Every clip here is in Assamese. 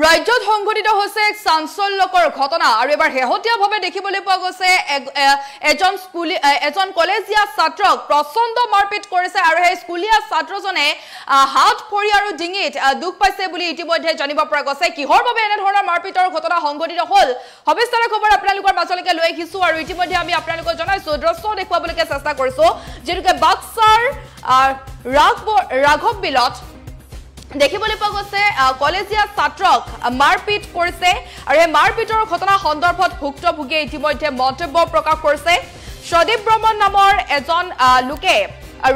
ৰাজ্যত সংঘটিত হৈছে এক চাঞ্চল্যকৰ ঘটনা আৰু এবাৰ হেহতীয়াভাৱে দেখিবলৈ পোৱা গৈছে এজন কলেজীয়া ছাত্ৰক প্ৰচণ্ড মাৰপিট কৰিছে আৰু সেই স্কুলীয়া ছাত্ৰজনে হাত ভৰি আৰু ডিঙিত দুখ পাইছে বুলি ইতিমধ্যে জানিব পৰা গৈছে কিহৰ বাবে এনে ধৰণৰ মাৰপিটৰ ঘটনা সংঘটিত হ'ল সবিস্তাৰ খবৰ আপোনালোকৰ মাজলৈকে লৈ আহিছো আৰু ইতিমধ্যে আমি আপোনালোকক জনাইছো দৃশ্য দেখুৱাবলৈ চেষ্টা কৰিছো যেনেকৈ বাক্সাৰ ৰাঘৱ বিলত দেখিবলৈ পোৱা গৈছে কলেজীয়া ছাত্ৰক মাৰপিট কৰিছে আৰু এই মাৰপিটৰ ঘটনা সন্দৰ্ভত ভুক্তভোগীয়ে ইতিমধ্যে মন্তব্য প্ৰকাশ কৰিছে সদীপ বৰ্মন নামৰ এজন লোকে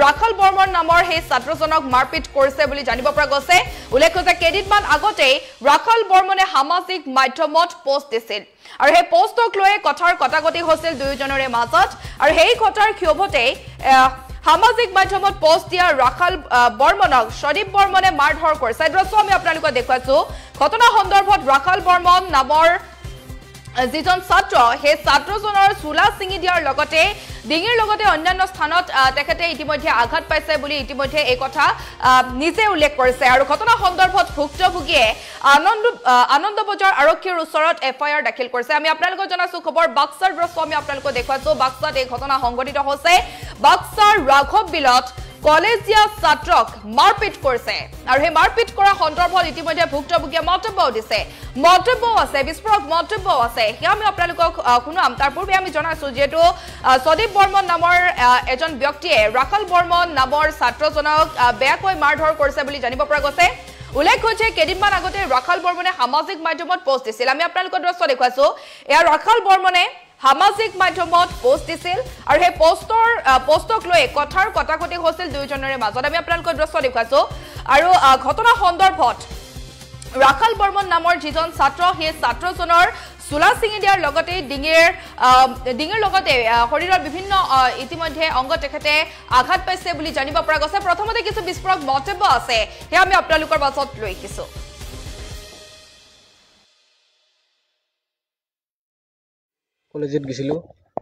ৰাখাল বৰ্মন নামৰ সেই ছাত্ৰজনক মাৰপিট কৰিছে বুলি জানিব পৰা গৈছে উল্লেখ্য যে কেইদিনমান আগতে ৰাখাল বৰ্মনে সামাজিক মাধ্যমত পোষ্ট দিছিল আৰু সেই পোষ্টক লৈ কথাৰ কটাকটি হৈছিল দুয়োজনৰে মাজত আৰু সেই কথাৰ ক্ষোভতে সামাজিক মাধ্যমত পোষ্ট দিয়া ৰাখাল বৰ্মনক সদীপ বৰ্মনে মাৰধৰ কৰিছে দৃশ্য আমি আপোনালোকক দেখুৱাইছো ঘটনা সন্দৰ্ভত ৰাখাল বৰ্মন নামৰ যিজন ছাত্ৰ সেই ছাত্ৰজনৰ চুলা ছিঙি দিয়াৰ লগতে ডিঙিৰ লগতে অন্যান্য স্থানত তেখেতে ইতিমধ্যে আঘাত পাইছে বুলি ইতিমধ্যে এই কথা নিজে উল্লেখ কৰিছে আৰু ঘটনা সন্দৰ্ভত ভুক্তভোগীয়ে আনন্দ বজাৰ আৰক্ষীৰ ওচৰত এফআইআৰ দাখিল কৰিছে আমি আপোনালোকক জনাইছো খবৰ বাক্সাৰ দৃশ্য আমি আপোনালোকক দেখুৱাইছো বাক্সাত এই ঘটনা সংঘটিত হৈছে বাক্সাৰ ৰাঘৱ বিলত কলেজীয়া ছাত্ৰক মাৰপিট কৰিছে আৰু সেই মাৰপিট কৰা সন্দৰ্ভত ইতিমধ্যে ভুক্তভোগীয়ে মন্তব্য দিছে মন্তব্য আছে বিস্ফোৰক মন্তব্য আছে সেয়া আমি আপোনালোকক শুনাম তাৰ পূৰ্বে আমি জনাইছো যেহেতু সদীপ বৰ্মন নামৰ এজন ব্যক্তিয়ে ৰাখাল বৰ্মন নামৰ ছাত্ৰজনক বেয়াকৈ মাৰধৰ কৰিছে বুলি জানিব পৰা গৈছে উল্লেখ হৈছে কেইদিনমান আগতে ৰাখাল বৰ্মনে সামাজিক মাধ্যমত পোষ্ট দিছিল আমি আপোনালোকৰ দৃশ্য দেখুৱাইছো এয়া ৰাখাল বৰ্মনে সামাজিক মাধ্যমত পোষ্ট দিছিল আৰু সেই পোষ্টক লৈ কথাৰ কটাকটি হৈছিল দুয়োজনৰে মাজত আমি আপোনালোকৰ দৃশ্য দেখুৱাইছো আৰু ঘটনা সন্দৰ্ভত ৰাখাল বৰ্মন নামৰ যিজন ছাত্ৰ সেই ছাত্ৰজনৰ চুলা ছিঙি দিয়াৰ লগতে ডিঙিৰ লগতে শৰীৰৰ বিভিন্ন ইতিমধ্যে অংগ তেখেতে আঘাত পাইছে বুলি জানিব পৰা গৈছে প্ৰথমতে কিছু বিস্ফোৰক মন্তব্য আছে সেয়া আমি আপোনালোকৰ মাজত লৈ আহিছো কলেজত গেছিলো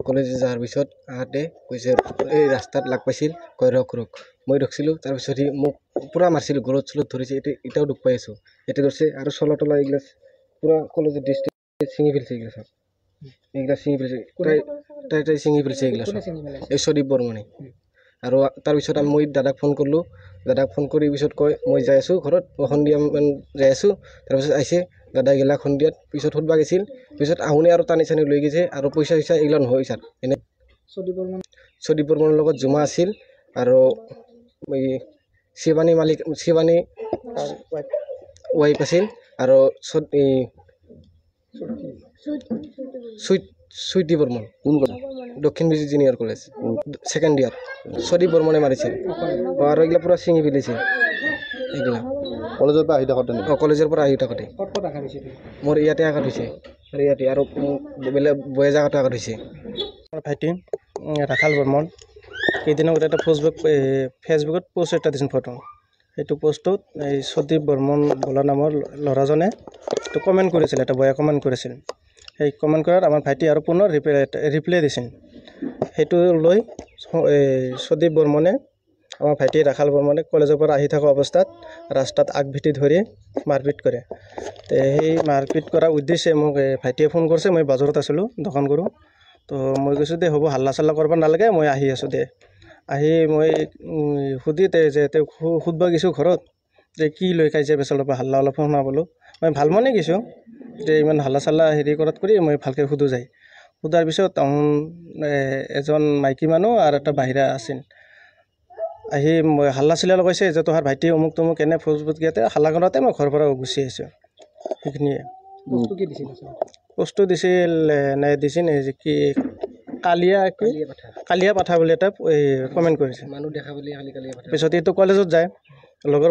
কলেজে যাৰ পিছত আহাতে কৈছে এই ৰাস্তাত লাগ পাইছিল কয় ৰখ মই ৰখিছিলোঁ তাৰপিছত সি মোক পুৰা মাৰিছিল গলত চলত ধৰিছে এতিয়াও দুখ পাই আছোঁ এতিয়া ধৰিছে আৰু চলা তলা এইগিলা পুৰা কলেজৰ ডিষ্ট্ৰিক্ট ছিঙি পেলাইছে এইগিলা ছিঙি পেলাইছে তাই ছিঙি পেলাইছে এইগিলা এই সদীপ বৰ্মনে আৰু তাৰপিছত মই দাদাক ফোন কৰিলোঁ দাদাক ফোন কৰি পিছত কয় মই যাই আছোঁ ঘৰত সন্ধিয়া যাই আছোঁ তাৰপিছত আহিছে দাদা গেলা সন্ধিয়াত পিছত সুধবা গৈছিল পিছত আহুনে আৰু টানি চানি লৈ গৈছে আৰু পইচা এইগিলা নহয় ছাৰ এনে সদীপ বৰ্মনৰ লগত জমা আছিল আৰু এই শিৱানী ৱাইফ আছিল আৰু চুইটি বৰ্মন দক্ষিণ busy junior college second year Sadip বৰ্মনে মাৰিছে আৰু এইগিলা পুৰা ছিঙি পেলাইছে এইগিলা কলেজৰ পৰা আহি থাকোঁতে কলেজৰ পৰা আহি থাকোঁতে মোৰ ইয়াতে আঘাত হৈছে আৰু ইয়াতে আৰু বেলেগ বয়া জাগাতো আঘাত হৈছে ভাইটি ৰাখাল বৰ্মন কেইদিনৰ আগতে এটা ফেচবুকত পোষ্ট এটা দিছিল ফটো সেইটো পোষ্টত এই সদীপ বৰ্মন বোলা নামৰ ল'ৰাজনে এইটো কমেণ্ট কৰিছিল এটা বয়া কমেণ্ট কৰিছিল সেই কমেণ্ট কৰাত আমাৰ ভাইটি আৰু পুনৰ ৰিপ্লাই দিছিল সেইটো লৈ সদীপ বৰ্মনে আমাৰ ভাইটি ৰাখাল বৰ্মনে কলেজৰ পৰা আহি থকা অৱস্থাত ৰাস্তাত আগভেটি ধৰি মাৰপিট কৰে তো সেই মাৰপিট কৰাৰ উদ্দেশ্যে মোক ভাইটিয়ে ফোন কৰিছে মই বজাৰত আছিলোঁ দোকান কৰোঁ তো মই কৈছোঁ দে হ'ব হাল্লা চাল্লা কৰিব নালাগে মই আহি আছোঁ দে আহি মই সুধি যে তেওঁ সুধবা গৈছোঁ ঘৰত যে কি লৈ কাজিয়া পেচালৰ পৰা হাল্লা অলপ শুনাবলৈ মই ভাল মনে গৈছোঁ যে ইমান হাল্লা চাল্লা হেৰি কৰাত কৰি মই ভালকৈ সোধোঁ যায় সোধাৰ পিছত এজন মাইকী মানুহ আৰু এটা বাহিৰা আছিল আহি মই হাল্লা চিল্লা লগাইছে যে তোহাৰ ভাইটি অমুক তমুক এনে ফেচবুক ইয়াতে হাল্লা কৰাতে মই ঘৰৰ পৰা গুচি আহিছোঁ সেইখিনিয়ে বস্তু দিছিল দিছিল কি কালিয়া পাঠা বুলি এটা কমেণ্ট কৰিছে মানুহ দেখা বুলি পিছত এইটো কলেজত যায় লগৰ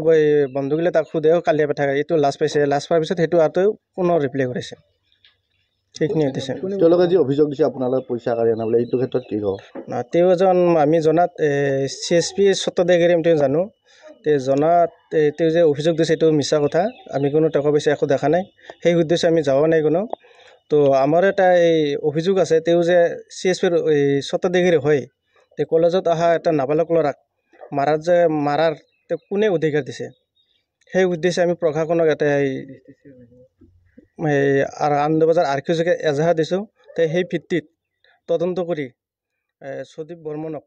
বন্ধুগিলে তাক সোধে কালিয়া পাঠা এইটো লাজ পাইছে লাজ পোৱাৰ পিছত সেইটো আৰু পুনৰ ৰিপ্লাই কৰিছে সেইখিনিয়ে দিছে তেওঁলোকে যি অভিযোগ দিছে আপোনালোকে পইচা কাঢ়ি আনা বোলে এইটো ক্ষেত্ৰত কি হ'ব তেওঁ এজন আমি জনাত CSP চট্টদেগিৰি তেওঁ জানো তেওঁ জনাত তেওঁ যে অভিযোগ দিছে এইটো মিছা কথা আমি কোনো টকা পইচা একো দেখা নাই সেই উদ্দেশ্যে আমি যোৱা নাই কোনো তো আমাৰ এটা এই অভিযোগ আছে তেওঁ যে CSPৰ এই চট্টদেগিৰি হয় তেওঁ কলেজত অহা এটা নাবালক ল'ৰাক মাৰাৰ তেওঁ কোনে অধিকাৰ দিছে সেই উদ্দেশ্যে আমি প্ৰশাসনক এটা আনন্দবাজাৰ আৰক্ষীযোগে এজাহাৰ দিছোঁ। সেই ভিত্তিত তদন্ত কৰি সদীপ বৰ্মনক